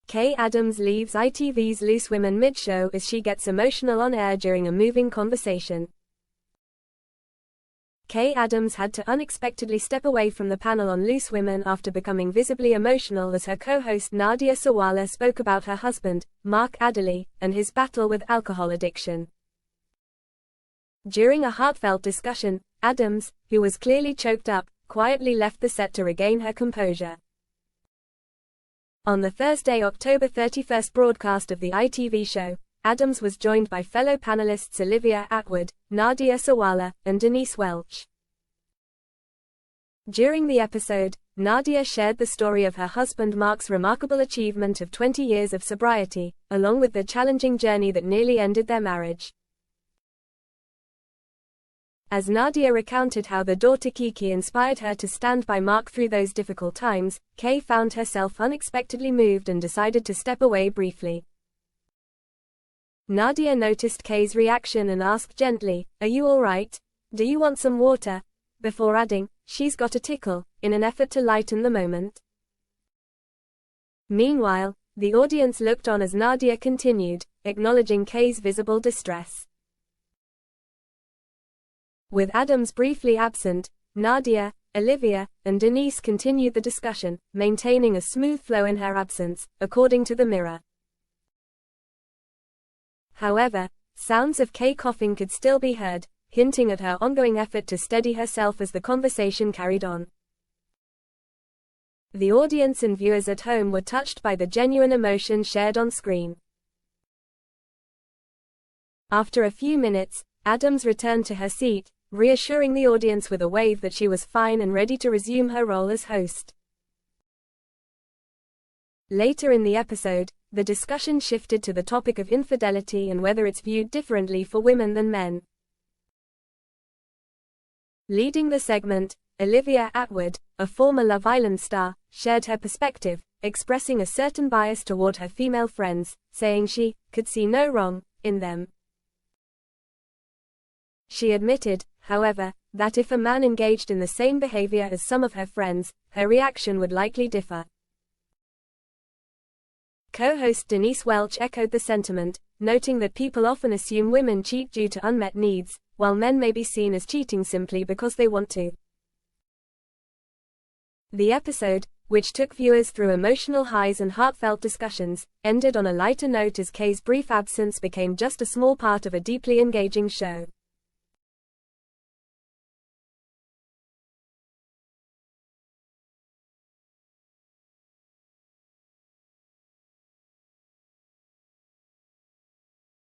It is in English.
Kaye Adams leaves ITV's Loose Women mid-show as she gets emotional on air during a moving conversation. Kaye Adams had to unexpectedly step away from the panel on Loose Women after becoming visibly emotional as her co-host Nadia Sawalha spoke about her husband, Mark Adderley, and his battle with alcohol addiction. During a heartfelt discussion, Adams, who was clearly choked up, quietly left the set to regain her composure. On the Thursday, October 31st broadcast of the ITV show, Adams was joined by fellow panelists Olivia Attwood, Nadia Sawalha, and Denise Welch. During the episode, Nadia shared the story of her husband Mark's remarkable achievement of 20 years of sobriety, along with the challenging journey that nearly ended their marriage. As Nadia recounted how the daughter Kiki inspired her to stand by Mark through those difficult times, Kaye found herself unexpectedly moved and decided to step away briefly. Nadia noticed Kaye's reaction and asked gently, "Are you all right? Do you want some water?" before adding, "She's got a tickle," in an effort to lighten the moment. Meanwhile, the audience looked on as Nadia continued, acknowledging Kaye's visible distress. With Adams briefly absent, Nadia, Olivia, and Denise continued the discussion, maintaining a smooth flow in her absence, according to the Mirror. However, sounds of Kaye coughing could still be heard, hinting at her ongoing effort to steady herself as the conversation carried on. The audience and viewers at home were touched by the genuine emotion shared on screen. After a few minutes, Adams returned to her seat, reassuring the audience with a wave that she was fine and ready to resume her role as host. Later in the episode, the discussion shifted to the topic of infidelity and whether it's viewed differently for women than men. Leading the segment, Olivia Attwood, a former Love Island star, shared her perspective, expressing a certain bias toward her female friends, saying she could see no wrong in them. She admitted, however, that if a man engaged in the same behavior as some of her friends, her reaction would likely differ. Co-host Denise Welch echoed the sentiment, noting that people often assume women cheat due to unmet needs, while men may be seen as cheating simply because they want to. The episode, which took viewers through emotional highs and heartfelt discussions, ended on a lighter note as Kaye's brief absence became just a small part of a deeply engaging show.